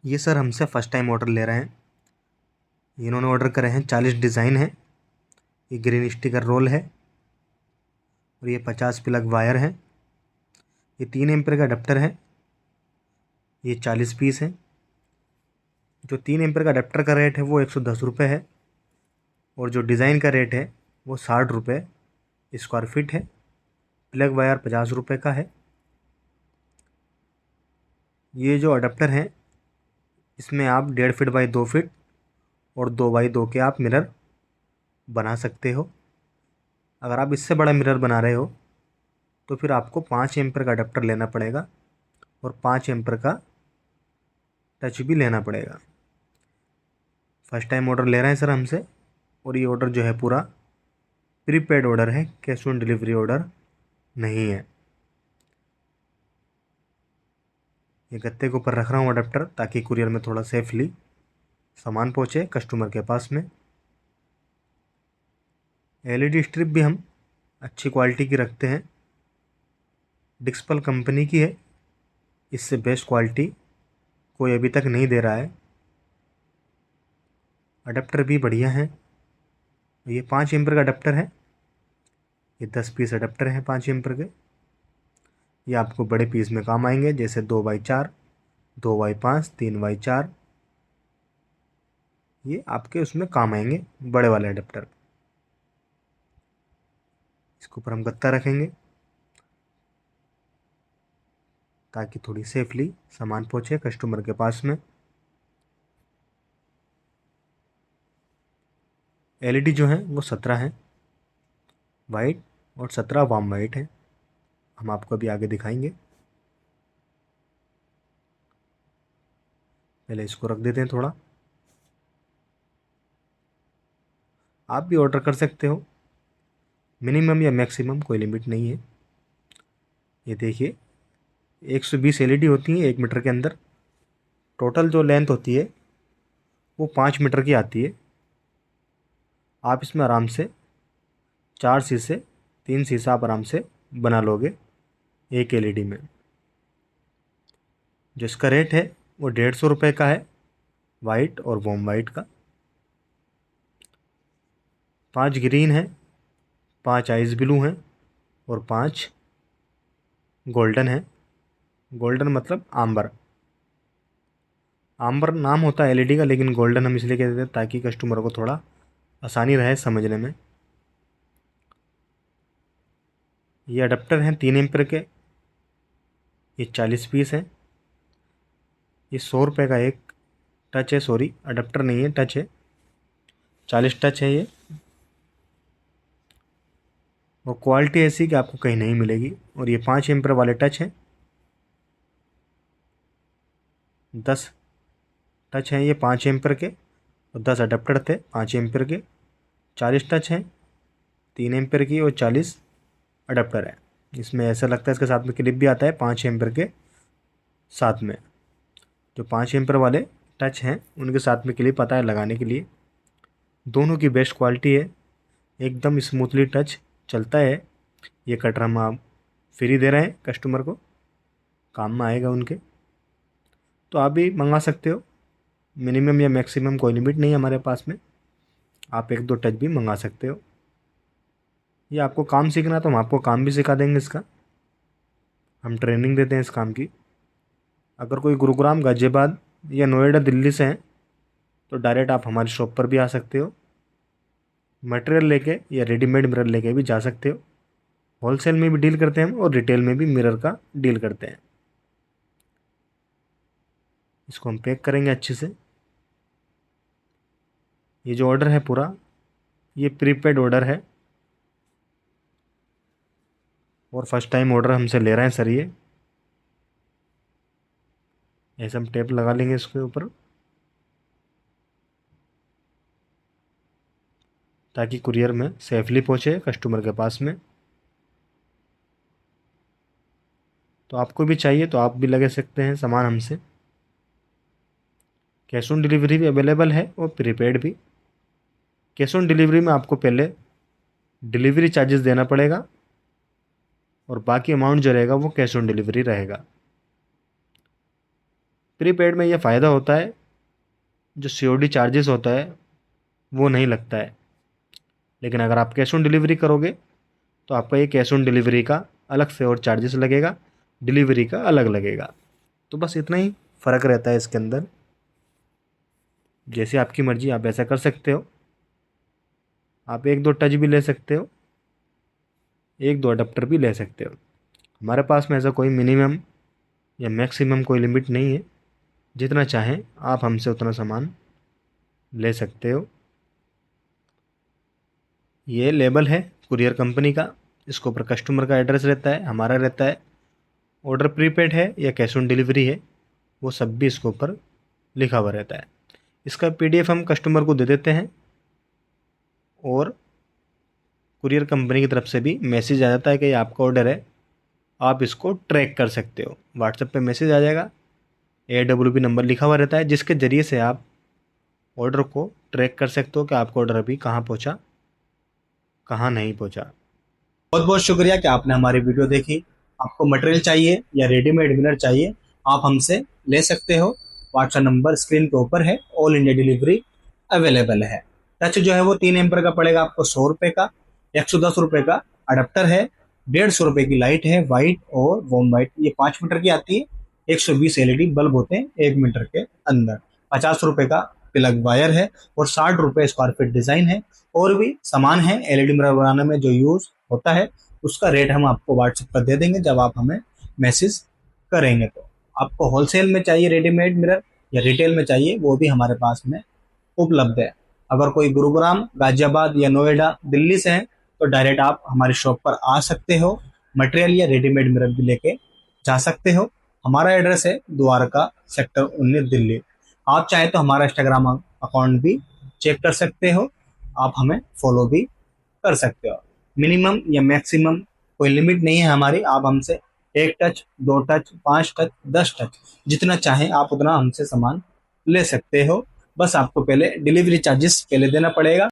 ये सर हमसे first time order ले रहे हैं। इन्होंने ऑर्डर करे हैं 40 डिज़ाइन है। ये ग्रीन स्टिकर रोल है और ये 50 प्लग वायर है। ये 3 एम्पेयर का अडेप्टर है। ये 40 पीस है। जो 3 एम्पेयर का अडेप्टर का रेट है वो 110 रुपये है और जो डिज़ाइन का रेट है वो 60 रुपये स्क्वायर फीट है। प्लग वायर 50 रुपये का है। ये जो अडेप्टर है इसमें आप 1.5 फीट बाई 2 फीट और 2 बाई 2 के आप मिरर बना सकते हो। अगर आप इससे बड़ा मिरर बना रहे हो तो फिर आपको 5 एम्पेयर का अडेप्टर लेना पड़ेगा और 5 एम्पेयर का टच भी लेना पड़ेगा। फर्स्ट टाइम ऑर्डर ले रहे हैं सर हमसे और ये ऑर्डर जो है पूरा प्रीपेड ऑर्डर है, कैश ऑन डिलीवरी ऑर्डर नहीं है। ये गत्ते के ऊपर रख रहा हूँ अडेप्टर ताकि कुरियर में थोड़ा सेफली सामान पहुँचे कस्टमर के पास में। एलईडी स्ट्रिप भी हम अच्छी क्वालिटी की रखते हैं, डिक्सपल कंपनी की है। इससे बेस्ट क्वालिटी कोई अभी तक नहीं दे रहा है। अडेप्टर भी बढ़िया है। ये 5 एम्पेयर का अडेप्टर है। ये 10 पीस अडेप्टर है 5 एम्पेयर के। ये आपको बड़े पीस में काम आएंगे, जैसे 2x4, 2x5, 3x4। ये आपके उसमें काम आएंगे बड़े वाले अडेप्टर। इसके ऊपर हम गत्ता रखेंगे ताकि थोड़ी सेफली सामान पहुँचे कस्टमर के पास में। एलईडी जो है वो 17 है वाइट और 17 वार्म वाइट है। हम आपको अभी आगे दिखाएंगे। पहले इसको रख देते हैं थोड़ा। आप भी ऑर्डर कर सकते हो, मिनिमम या मैक्सिमम कोई लिमिट नहीं है। ये देखिए 120 एलईडी होती हैं 1 मीटर के अंदर। टोटल जो लेंथ होती है वो 5 मीटर की आती है। आप इसमें आराम से 4 शीशे 3 शीशा आप आराम से बना लोगे एक एलईडी में। जिसका रेट है वो 150 रुपये का है, वाइट और वॉम वाइट का। 5 ग्रीन है, 5 आइस ब्लू हैं और 5 गोल्डन है। गोल्डन मतलब आम्बर। आम्बर नाम होता है एलईडी का, लेकिन गोल्डन हम इसलिए कहते हैं ताकि कस्टमर को थोड़ा आसानी रहे समझने में। ये अडेप्टर हैं 3 एम्पेयर के। ये 40 पीस हैं। ये 100 रुपये का एक टच है, सॉरी अडेप्टर नहीं है, टच है। 40 टच है ये। और क्वालिटी ऐसी कि आपको कहीं नहीं मिलेगी। और ये 5 एम्पेयर वाले टच हैं। 10 टच हैं ये 5 एम्पेयर के और 10 अडेप्टर थे 5 एम्पेयर के। 40 टच हैं 3 एम्पेयर की और 40 अडेप्टर है। इसमें ऐसा लगता है इसके साथ में क्लिप भी आता है 5 एम्पेयर के साथ में। जो 5 एम्पेयर वाले टच हैं उनके साथ में क्लिप आता है लगाने के लिए। दोनों की बेस्ट क्वालिटी है, एकदम स्मूथली टच चलता है। ये कटर हम आप फ्री दे रहे हैं कस्टमर को, काम में आएगा उनके। तो आप भी मंगा सकते हो, मिनिमम या मैक्सिमम कोई लिमिट नहीं है हमारे पास में। आप 1-2 टच भी मंगा सकते हो। ये आपको काम सीखना तो हम आपको काम भी सिखा देंगे इसका। हम ट्रेनिंग देते हैं इस काम की। अगर कोई गुरुग्राम, गाजियाबाद या नोएडा, दिल्ली से हैं तो डायरेक्ट आप हमारी शॉप पर भी आ सकते हो। मटेरियल लेके या रेडीमेड मिरर लेके भी जा सकते हो। होलसेल में भी डील करते हैं हम और रिटेल में भी मिरर का डील करते हैं। इसको हम पैक करेंगे अच्छे से। ये जो ऑर्डर है पूरा ये प्रीपेड ऑर्डर है और फर्स्ट टाइम ऑर्डर हमसे ले रहे हैं सर। ये ऐसे हम टेप लगा लेंगे इसके ऊपर ताकि कुरियर में सेफली पहुंचे कस्टमर के पास में। तो आपको भी चाहिए तो आप भी लगा सकते हैं सामान हमसे। कैश ऑन डिलीवरी भी अवेलेबल है और प्रीपेड भी। कैश ऑन डिलीवरी में आपको पहले डिलीवरी चार्जेस देना पड़ेगा और बाकी अमाउंट जो रहेगा वो कैश ऑन डिलीवरी रहेगा। प्रीपेड में ये फ़ायदा होता है, जो COD चार्जेस होता है वो नहीं लगता है। लेकिन अगर आप कैश ऑन डिलीवरी करोगे तो आपका ये कैश ऑन डिलीवरी का अलग से और चार्जेस लगेगा, डिलीवरी का अलग लगेगा। तो बस इतना ही फ़र्क रहता है इसके अंदर। जैसे आपकी मर्ज़ी आप ऐसा कर सकते हो। आप 1-2 टच भी ले सकते हो, 1-2 अडप्टर भी ले सकते हो। हमारे पास में ऐसा कोई मिनिमम या मैक्सिमम कोई लिमिट नहीं है। जितना चाहें आप हमसे उतना सामान ले सकते हो। ये लेबल है कुरियर कंपनी का, इसके ऊपर कस्टमर का एड्रेस रहता है, हमारा रहता है। ऑर्डर प्रीपेड है या कैश ऑन डिलीवरी है वो सब भी इसके ऊपर लिखा हुआ रहता है। इसका PDF हम कस्टमर को दे देते हैं और कुरियर कंपनी की तरफ से भी मैसेज आ जाता है कि ये आपका ऑर्डर है, आप इसको ट्रैक कर सकते हो। व्हाट्सएप पे मैसेज आ जाएगा, AWP नंबर लिखा हुआ रहता है, जिसके ज़रिए से आप ऑर्डर को ट्रैक कर सकते हो कि आपका ऑर्डर अभी कहाँ पहुँचा, कहाँ नहीं पहुँचा। बहुत बहुत शुक्रिया कि आपने हमारी वीडियो देखी। आपको मटेरियल चाहिए या रेडीमेड विनर चाहिए, आप हमसे ले सकते हो। व्हाट्सएप नंबर स्क्रीन के ऊपर है। ऑल इंडिया डिलीवरी अवेलेबल है। टच जो है वो 3 एम्पर का पड़ेगा आपको 100 रुपए का। 110 रुपए का अडेप्टर है। 150 रुपए की लाइट है, व्हाइट और वॉर्म व्हाइट, ये 5 मीटर की आती है। 120 LED बल्ब होते हैं 1 मीटर के अंदर। 50 रुपए का प्लग वायर है और 60 रुपए स्क्वायर फीट डिजाइन है। और भी सामान है LED मिरर बनाने में जो यूज होता है, उसका रेट हम आपको व्हाट्सएप पर दे देंगे जब आप हमें मैसेज करेंगे। तो आपको होलसेल में चाहिए रेडीमेड मिरर या रिटेल में चाहिए, वो भी हमारे पास में उपलब्ध है। अगर कोई गुरुग्राम, गाजियाबाद या नोएडा, दिल्ली से है तो डायरेक्ट आप हमारी शॉप पर आ सकते हो। मटेरियल या रेडीमेड मिरर भी लेके जा सकते हो। हमारा एड्रेस है द्वारका, सेक्टर 19, दिल्ली। आप चाहे तो हमारा इंस्टाग्राम अकाउंट भी चेक कर सकते हो। आप हमें फॉलो भी कर सकते हो। मिनिमम या मैक्सिमम कोई लिमिट नहीं है हमारी। आप हमसे 1 टच, 2 टच, 5 टच, 10 टच, जितना चाहें आप उतना हमसे सामान ले सकते हो। बस आपको पहले डिलीवरी चार्जेस पहले देना पड़ेगा।